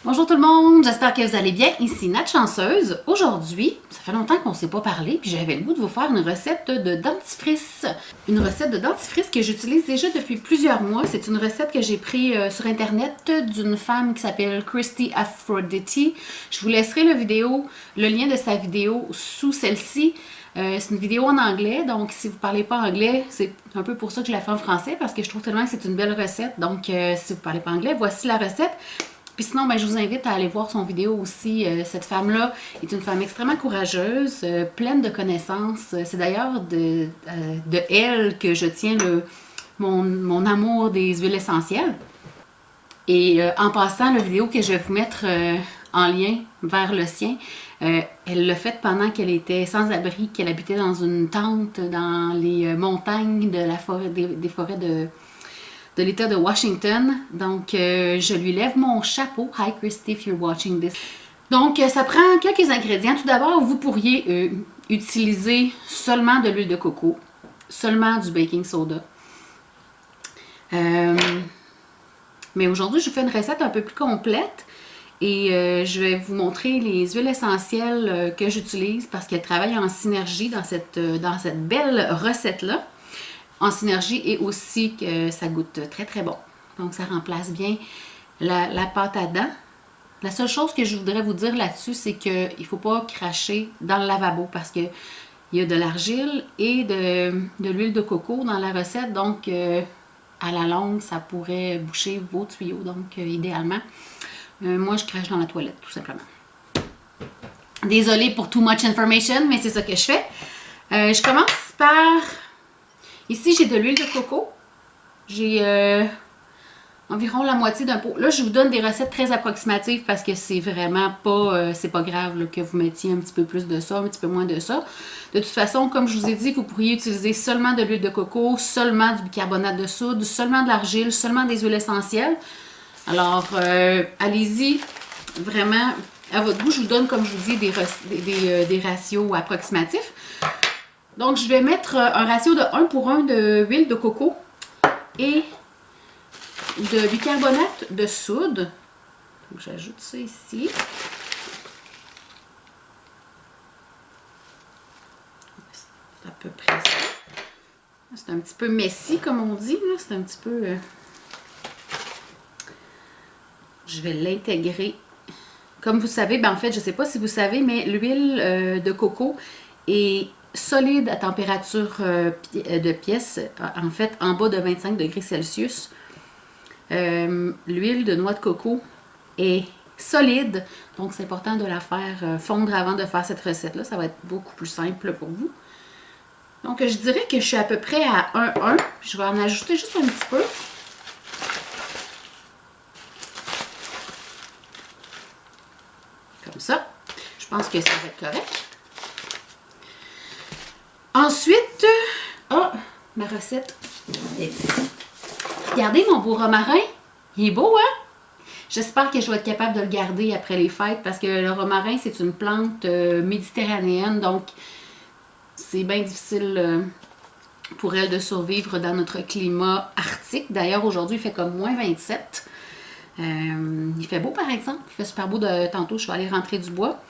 Bonjour tout le monde, j'espère que vous allez bien. Ici Nat Chanceuse. Aujourd'hui, ça fait longtemps qu'on ne s'est pas parlé, puis j'avais le goût de vous faire une recette de dentifrice. Une recette de dentifrice que j'utilise déjà depuis plusieurs mois. C'est une recette que j'ai prise sur internet d'une femme qui s'appelle Christy Aphrodite. Je vous laisserai le lien de sa vidéo sous celle-ci. C'est une vidéo en anglais, donc si vous ne parlez pas anglais, c'est un peu pour ça que je la fais en français, parce que je trouve tellement que c'est une belle recette. Donc si vous ne parlez pas anglais, voici la recette. Puis sinon, je vous invite à aller voir son vidéo aussi. Cette femme-là est une femme extrêmement courageuse, pleine de connaissances. C'est d'ailleurs de elle que je tiens mon amour des huiles essentielles. Et en passant, la vidéo que je vais vous mettre en lien vers le sien, elle l'a faite pendant qu'elle était sans abri, qu'elle habitait dans une tente dans les montagnes de la forêt, des forêts de l'État de Washington. Donc, je lui lève mon chapeau. Hi Christy, if you're watching this. Donc, ça prend quelques ingrédients. Tout d'abord, vous pourriez utiliser seulement de l'huile de coco, seulement du baking soda. Mais aujourd'hui, je vous fais une recette un peu plus complète et je vais vous montrer les huiles essentielles que j'utilise parce qu'elles travaillent en synergie dans cette belle recette-là. En synergie et aussi que ça goûte très très bon. Donc ça remplace bien la pâte à dents. La seule chose que je voudrais vous dire là-dessus, c'est qu'il ne faut pas cracher dans le lavabo parce qu'il y a de l'argile et de l'huile de coco dans la recette. Donc à la longue, ça pourrait boucher vos tuyaux. Donc idéalement, moi je crache dans la toilette tout simplement. Désolée pour too much information, mais c'est ça que je fais. Je commence par... Ici, j'ai de l'huile de coco. J'ai environ la moitié d'un pot. Là, je vous donne des recettes très approximatives parce que c'est vraiment pas, c'est pas grave là, que vous mettiez un petit peu plus de ça, un petit peu moins de ça. De toute façon, comme je vous ai dit, vous pourriez utiliser seulement de l'huile de coco, seulement du bicarbonate de soude, seulement de l'argile, seulement des huiles essentielles. Alors, allez-y, vraiment, à votre goût. Je vous donne, comme je vous dis, des ratios approximatifs. Donc, je vais mettre un ratio de 1 pour 1 de huile de coco et de bicarbonate de soude. J'ajoute ça ici. C'est à peu près ça. C'est un petit peu messy, comme on dit. C'est un petit peu... Je vais l'intégrer. Comme vous savez, en fait, je ne sais pas si vous savez, mais l'huile de coco est solide à température de pièce, en fait en bas de 25 degrés Celsius. L'huile de noix de coco est solide, donc c'est important de la faire fondre avant de faire cette recette-là. Ça va être beaucoup plus simple pour vous. Donc je dirais que je suis à peu près à 1,1. Je vais en ajouter juste un petit peu. Comme ça. Je pense que ça va être correct. Ensuite, ma recette est ici. Regardez mon beau romarin. Il est beau, hein? J'espère que je vais être capable de le garder après les fêtes parce que le romarin, c'est une plante méditerranéenne. Donc, c'est bien difficile pour elle de survivre dans notre climat arctique. D'ailleurs, aujourd'hui, il fait comme moins 27. Il fait beau, par exemple. Il fait super beau. Tantôt, je vais aller rentrer du bois.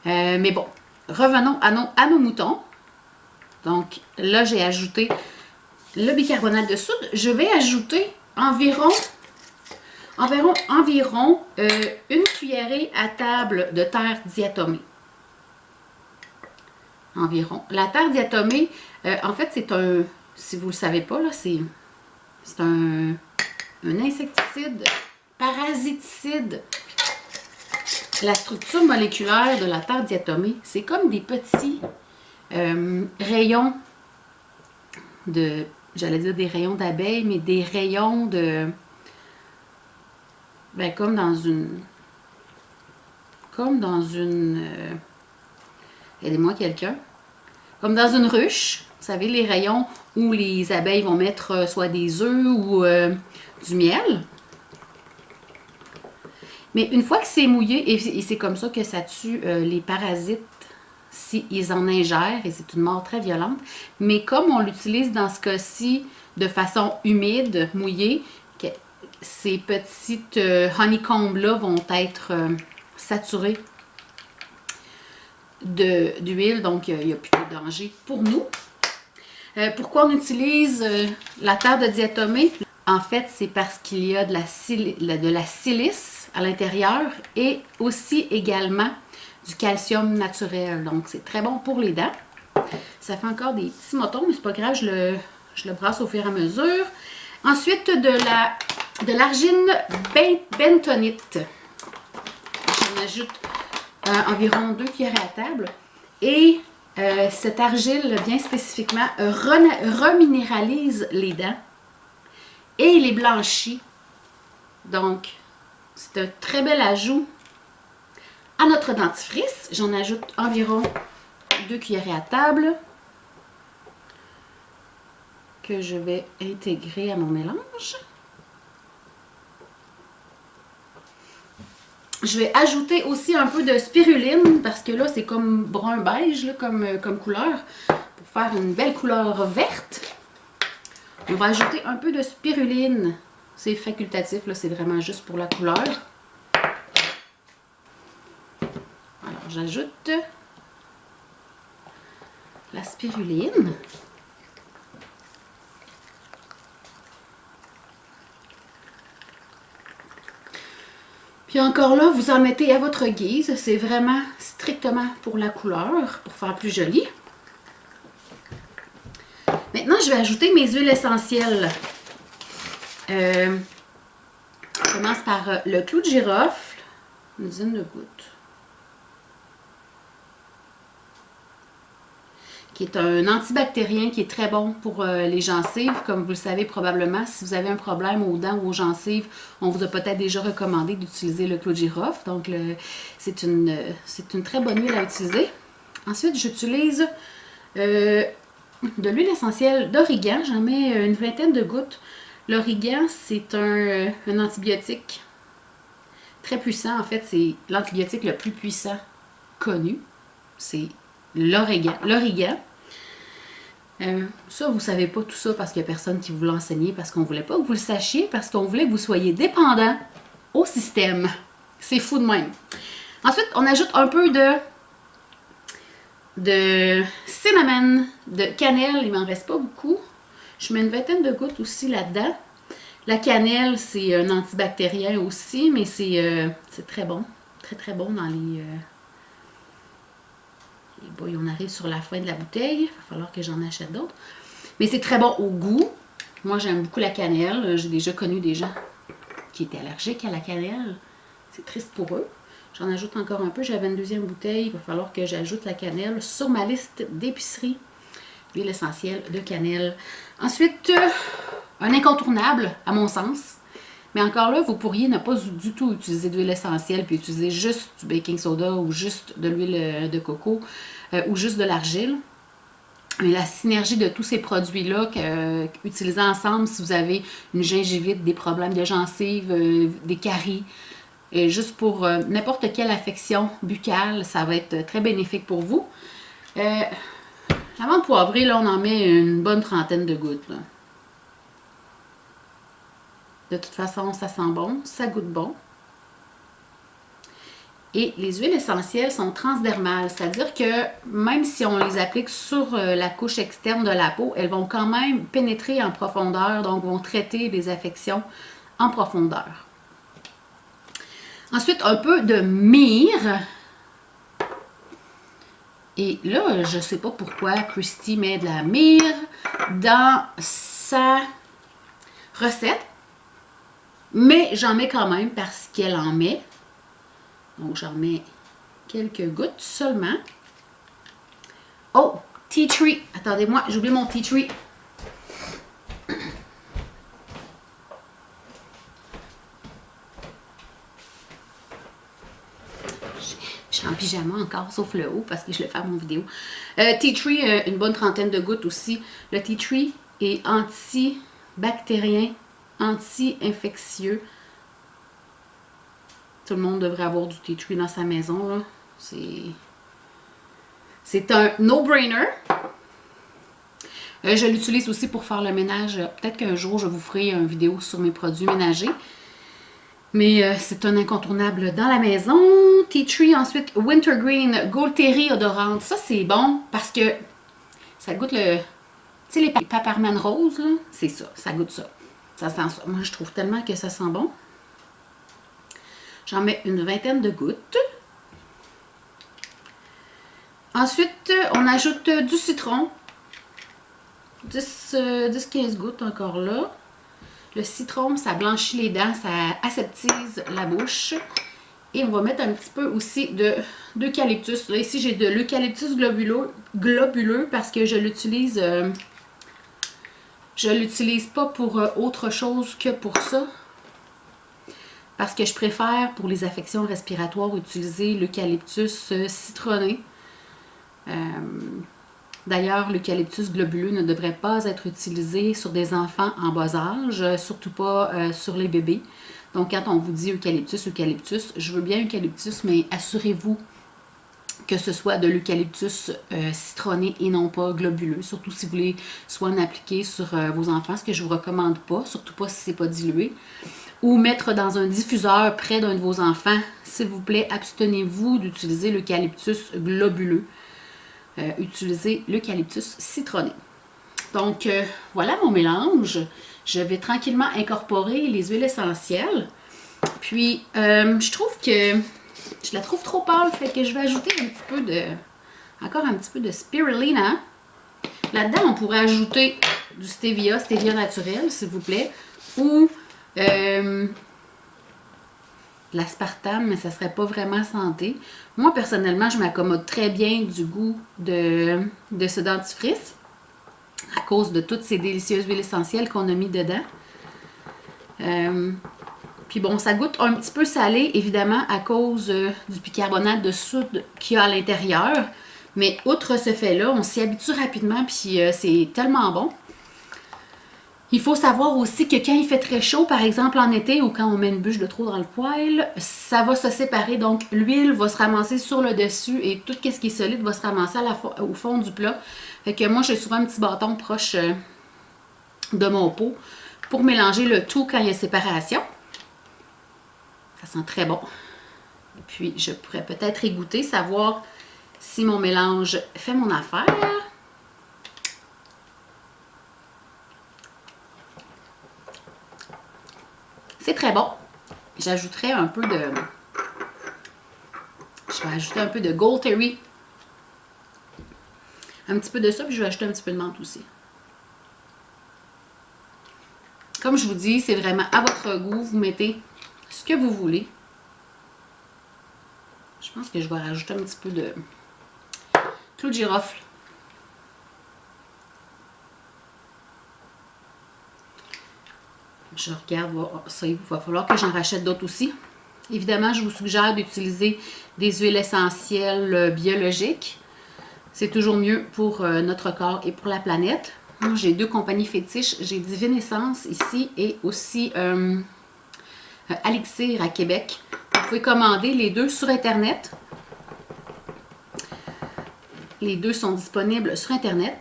Mais bon, revenons à nos moutons. Donc là, j'ai ajouté le bicarbonate de soude. Je vais ajouter environ une cuillerée à table de terre diatomée. Environ. La terre diatomée, en fait, c'est un, si vous ne le savez pas, là, c'est un insecticide, parasiticide. La structure moléculaire de la terre diatomée, c'est comme des petits rayons de, j'allais dire des rayons d'abeilles, mais des rayons de, comme dans une, aidez-moi quelqu'un, comme dans une ruche, vous savez, les rayons où les abeilles vont mettre soit des œufs ou du miel. Mais une fois que c'est mouillé, et c'est comme ça que ça tue les parasites, s'ils en ingèrent, et c'est une mort très violente. Mais comme on l'utilise dans ce cas-ci de façon humide, mouillée, ces petites honeycombs-là vont être saturées d'huile, donc il n'y a plus de danger pour nous. Pourquoi on utilise la terre de diatomée? En fait, c'est parce qu'il y a de la silice à l'intérieur et aussi également du calcium naturel. Donc, c'est très bon pour les dents. Ça fait encore des petits motons, mais c'est pas grave, je le brasse au fur et à mesure. Ensuite, de l'argile bentonite. J'en ajoute environ 2 cuillères à table. Et cette argile, bien spécifiquement, reminéralise les dents et les blanchit. Donc, c'est un très bel ajout à notre dentifrice. J'en ajoute environ 2 cuillères à table que je vais intégrer à mon mélange. Je vais ajouter aussi un peu de spiruline parce que là, c'est comme brun-beige comme couleur. Pour faire une belle couleur verte, on va ajouter un peu de spiruline. C'est facultatif, là, c'est vraiment juste pour la couleur. Alors, j'ajoute la spiruline. Puis encore là, vous en mettez à votre guise. C'est vraiment strictement pour la couleur, pour faire plus joli. Maintenant, je vais ajouter mes huiles essentielles. Je commence par le clou de girofle, une dizaine de gouttes, qui est un antibactérien qui est très bon pour les gencives. Comme vous le savez probablement, si vous avez un problème aux dents ou aux gencives, on vous a peut-être déjà recommandé d'utiliser le clou de girofle. Donc, c'est une très bonne huile à utiliser. Ensuite, j'utilise de l'huile essentielle d'origan. J'en mets une vingtaine de gouttes. L'origan, c'est un antibiotique très puissant. En fait, c'est l'antibiotique le plus puissant connu. C'est l'origan. Ça, vous ne savez pas tout ça parce qu'il n'y a personne qui vous l'a enseigné, parce qu'on ne voulait pas que vous le sachiez, parce qu'on voulait que vous soyez dépendant au système. C'est fou de même. Ensuite, on ajoute un peu de cinnamon, de cannelle. Il ne m'en reste pas beaucoup. Je mets une vingtaine de gouttes aussi là-dedans. La cannelle, c'est un antibactérien aussi, mais c'est très bon. Très, très bon dans les... Et bon, on arrive sur la fin de la bouteille. Il va falloir que j'en achète d'autres. Mais c'est très bon au goût. Moi, j'aime beaucoup la cannelle. J'ai déjà connu des gens qui étaient allergiques à la cannelle. C'est triste pour eux. J'en ajoute encore un peu. J'avais une deuxième bouteille. Il va falloir que j'ajoute la cannelle sur ma liste d'épicerie. L'huile essentielle de cannelle. Ensuite, un incontournable, à mon sens. Mais encore là, vous pourriez ne pas du tout utiliser d'huile essentielle puis utiliser juste du baking soda ou juste de l'huile de coco ou juste de l'argile. Mais la synergie de tous ces produits-là, utilisés ensemble, si vous avez une gingivite, des problèmes de gencives, des caries, juste pour n'importe quelle affection buccale, ça va être très bénéfique pour vous. L'amande poivrée, là, on en met une bonne trentaine de gouttes. Là. De toute façon, ça sent bon, ça goûte bon. Et les huiles essentielles sont transdermales, c'est-à-dire que même si on les applique sur la couche externe de la peau, elles vont quand même pénétrer en profondeur, donc vont traiter des affections en profondeur. Ensuite, un peu de myrrhe. Et là, je ne sais pas pourquoi Christy met de la myrrhe dans sa recette. Mais j'en mets quand même parce qu'elle en met. Donc, j'en mets quelques gouttes seulement. Oh, tea tree. Attendez-moi, j'ai oublié mon tea tree. Je suis en pyjama encore, sauf le haut, parce que je le fais à mon vidéo. Tea tree, une bonne trentaine de gouttes aussi. Le tea tree est antibactérien, anti-infectieux. Tout le monde devrait avoir du tea tree dans sa maison. C'est un no-brainer. Je l'utilise aussi pour faire le ménage. Peut-être qu'un jour, je vous ferai une vidéo sur mes produits ménagers. Mais c'est un incontournable dans la maison. Tea Tree, ensuite Wintergreen Gold Terry odorante. Ça, c'est bon parce que ça goûte le... Tu sais, les paparman roses, là, c'est ça. Ça goûte ça. Ça sent ça. Moi, je trouve tellement que ça sent bon. J'en mets une vingtaine de gouttes. Ensuite, on ajoute du citron. 10-15 gouttes encore là. Le citron, ça blanchit les dents, ça aseptise la bouche. Et on va mettre un petit peu aussi d'eucalyptus. Là, ici, j'ai de l'eucalyptus globuleux parce que je l'utilise pas pour autre chose que pour ça. Parce que je préfère, pour les affections respiratoires, utiliser l'eucalyptus citronné. D'ailleurs, l'eucalyptus globuleux ne devrait pas être utilisé sur des enfants en bas âge, surtout pas sur les bébés. Donc, quand on vous dit eucalyptus, je veux bien eucalyptus, mais assurez-vous que ce soit de l'eucalyptus citronné et non pas globuleux. Surtout si vous voulez soit en appliquer sur vos enfants, ce que je ne vous recommande pas, surtout pas si ce n'est pas dilué. Ou mettre dans un diffuseur près d'un de vos enfants. S'il vous plaît, abstenez-vous d'utiliser l'eucalyptus globuleux. Utilisez l'eucalyptus citronné. Donc, voilà mon mélange. Je vais tranquillement incorporer les huiles essentielles. Puis, je trouve que je la trouve trop pâle, fait que je vais ajouter encore un petit peu de spirulina. Là-dedans, on pourrait ajouter du stevia naturel, s'il vous plaît, ou de l'aspartame, mais ça ne serait pas vraiment santé. Moi, personnellement, je m'accommode très bien du goût de ce dentifrice à cause de toutes ces délicieuses huiles essentielles qu'on a mis dedans. Puis bon, ça goûte un petit peu salé, évidemment, à cause du bicarbonate de soude qu'il y a à l'intérieur. Mais outre ce fait-là, on s'y habitue rapidement, puis c'est tellement bon. Il faut savoir aussi que quand il fait très chaud, par exemple en été ou quand on met une bûche de trop dans le poêle, ça va se séparer. Donc l'huile va se ramasser sur le dessus et tout ce qui est solide va se ramasser au fond du plat. Fait que moi, j'ai souvent un petit bâton proche de mon pot pour mélanger le tout quand il y a séparation. Ça sent très bon. Et puis, je pourrais peut-être y goûter, savoir si mon mélange fait mon affaire. C'est très bon. J'ajouterai un peu de... Je vais ajouter un peu de Gold Terry. Un petit peu de ça, puis je vais ajouter un petit peu de menthe aussi. Comme je vous dis, c'est vraiment à votre goût. Vous mettez ce que vous voulez. Je pense que je vais rajouter un petit peu de clou de girofle. Je regarde, ça, il va falloir que j'en rachète d'autres aussi. Évidemment, je vous suggère d'utiliser des huiles essentielles biologiques. C'est toujours mieux pour notre corps et pour la planète. Moi, j'ai deux compagnies fétiches. J'ai Divine Essence ici et aussi Alixir à Québec. Vous pouvez commander les deux sur Internet. Les deux sont disponibles sur Internet.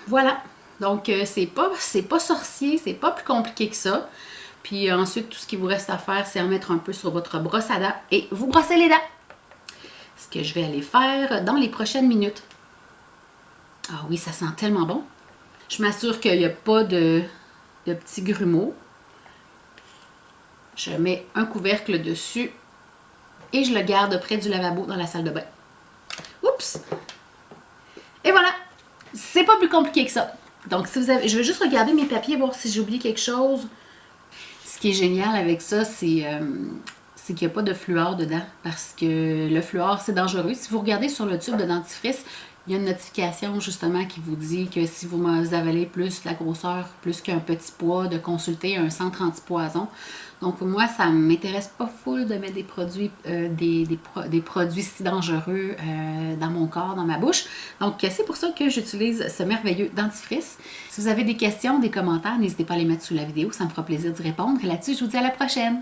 Voilà. Donc, c'est pas sorcier, c'est pas plus compliqué que ça. Puis ensuite, tout ce qu'il vous reste à faire, c'est en mettre un peu sur votre brosse à dents et vous brossez les dents. Ce que je vais aller faire dans les prochaines minutes. Ah oui, ça sent tellement bon. Je m'assure qu'il n'y a pas de petits grumeaux. Je mets un couvercle dessus et je le garde près du lavabo dans la salle de bain. Oups! Et voilà! C'est pas plus compliqué que ça. Donc, si vous avez, je vais juste regarder mes papiers, voir si j'ai oublié quelque chose. Ce qui est génial avec ça, c'est qu'il n'y a pas de fluor dedans. Parce que le fluor, c'est dangereux. Si vous regardez sur le tube de dentifrice, il y a une notification justement qui vous dit que si vous avalez plus la grosseur, plus qu'un petit pois, de consulter un centre antipoison. Donc moi, ça ne m'intéresse pas full de mettre des produits, des produits si dangereux dans mon corps, dans ma bouche. Donc c'est pour ça que j'utilise ce merveilleux dentifrice. Si vous avez des questions, des commentaires, n'hésitez pas à les mettre sous la vidéo, ça me fera plaisir d'y répondre. Et là-dessus, je vous dis à la prochaine!